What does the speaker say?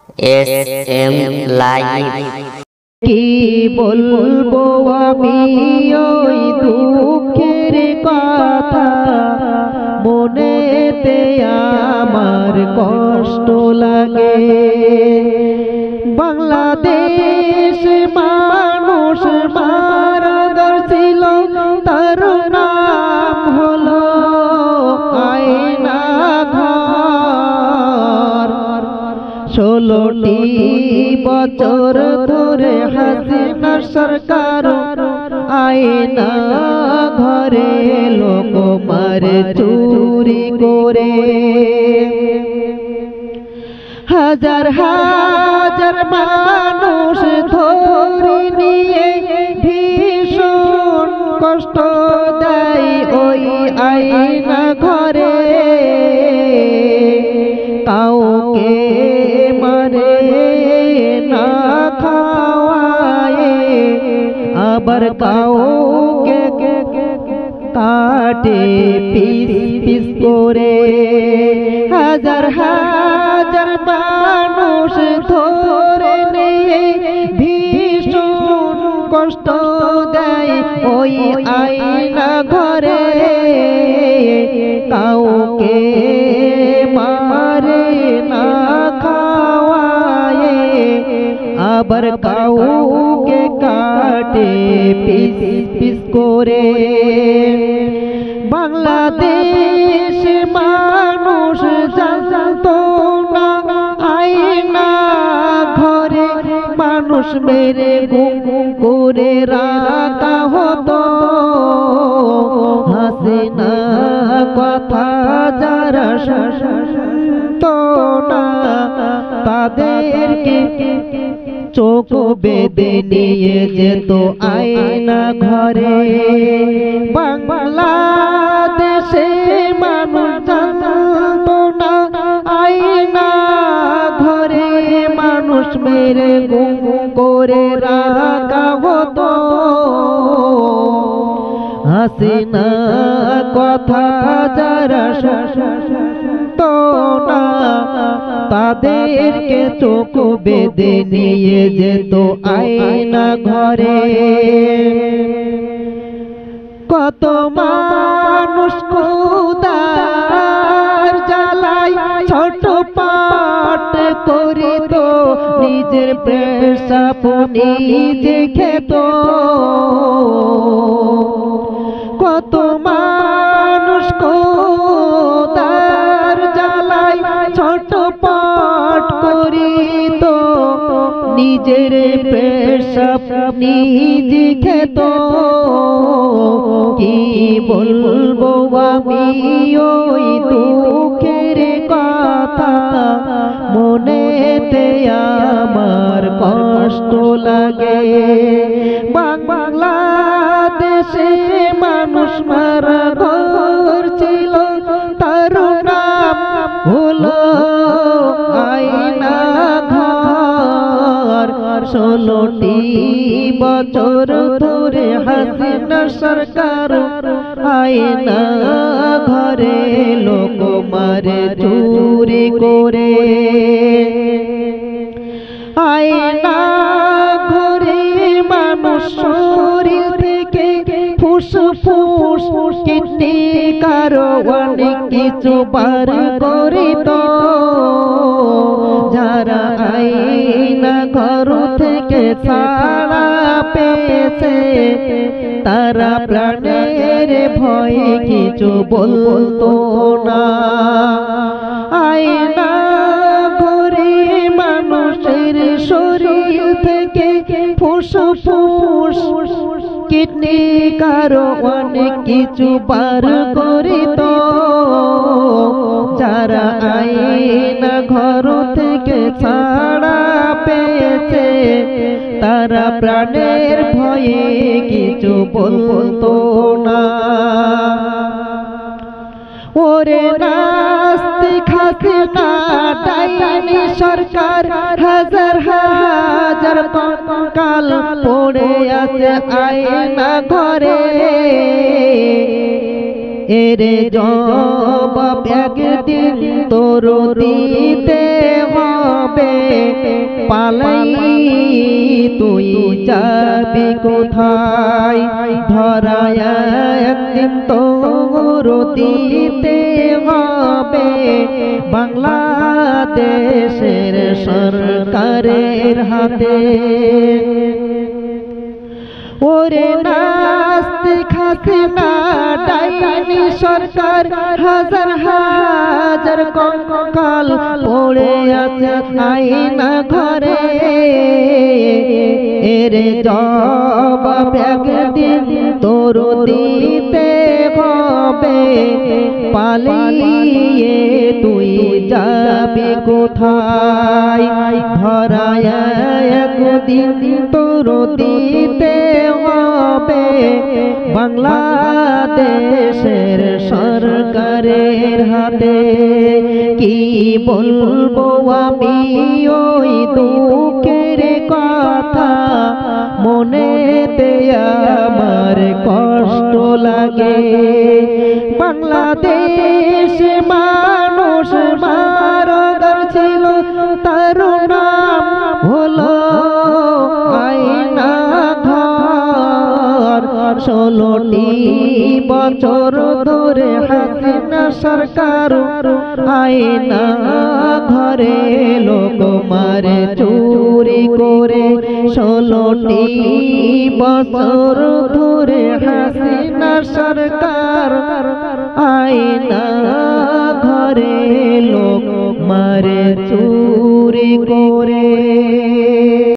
SM live. কি বলবো আমি ওই দুঃখের কথা, মনেতে আমার কষ্ট লাগে। বাংলাদেশ মানুষ মারা ছিল, তার নাম হলো আয়না ঘর। 16টি বছর ধরে হাসিনা সরকার আয়না ঘরে লোক মারে চুরি করে। হাজার হাজার মানুষ ধরে নিয়ে ভীষণ কষ্ট দেয় ওই আয়না ঘরে। কাউকে মারে না খাওয়ায়, আবার কাউকে কাটে পিস পিস করে। হাজার হাজার মানুষ ধরে নিয়ে ভীষণ কষ্ট দেয় ওই আয়না ঘরে। কাউকে মারে না খাওয়ায়, আবার কাউকে কাটে পিস পিস করে। বাংলাদেশ মানুষ জানতো না আয়না ঘরে মানুষ মেরে গুম করে রাখা হতো। হাসিনা কথা যারা শুনতো না, তাদেরকে চোখ বেঁধে নিয়ে যেত আয়না ঘরে। বাংলাদেশে মানুষ জানতো না আয়না ঘরে মানুষ মেরে গুম করে রাখা হতো। হাসিনা কথা যারা শুনতো না, তাদেরকে চোখ বেঁধে নিয়ে যেত আয়না ঘরে। কত মানুষ খোদার জ্বালায় ছটফট করিত, নিজের পেশাব নিজে খেত। কত মানুষ খোদার জ্বালায় ছটফট করিত, নিজের পেশাব নিজে খেত। কি বলবো আমি ওই দুঃখের কথা, মনেতে আমার কষ্ট লাগে। বাংলাদেশে মানুষ মারা ঘর ছিল, তার নাম হলো আয়না ঘর। 16টি বছর ধরে হাসিনা সরকার আয়না ঘরে লোক মারে চুরি করে। আয়না ঘরে মানুষ শরীর থেকে ফুসফুস কিডনি কারো অনেক কিছু বার করিত। যারা আয়না ঘর থেকে ছাড়া পেয়েছে, তারা প্রাণের ভয়ে কিছু বলতো না। আয়না ঘরে মানুষের শরীর থেকে ফুসফুস কিডনি কারো অনেক কিছু বার করিত। যারা আয়না ঘর থেকে ছাড়া পেয়েছে, তারা প্রাণের ভয়ে কিছু বলতো না। ওরে নাস্তিক হাসিনা ডাইনি সরকার, হাজার হাজার কঙ্কাল পড়ে আছে আয়না ঘরে। এরে জবাব একদিন তোর দিতে হবে। হবে পালাই তুই যাবি কোথায় ধরায় একদিন তোর দিতে হবে বাংলাদেশের সরকারের হাতে ওরে নাস্তিক হাসিনা ডাইনি সরকার হাজার হাজার কঙ্কাল পড়ে আছে আয়না ঘরে এর জবাব একদিন তোর দিতে হবে পালিয়ে তুই যাবি কোথায় ধরায় একদিন তোর দিতে হবে বাংলাদেশের সরকারের হাতে কি বলবো আমি ওই দুঃখের কথা মনেতে আমার কষ্ট লাগে বাংলাদেশ মানুষ মারদার ছিল তার নাম হলো আয়না ঘর 16টি বছর ধরে হাসিনা সরকার আয়না ঘরে লোক মারে চুরি করে 16টি বছর ধরে হাসিনা সরকার আয়না ঘরে লোক মারে চুরি করে।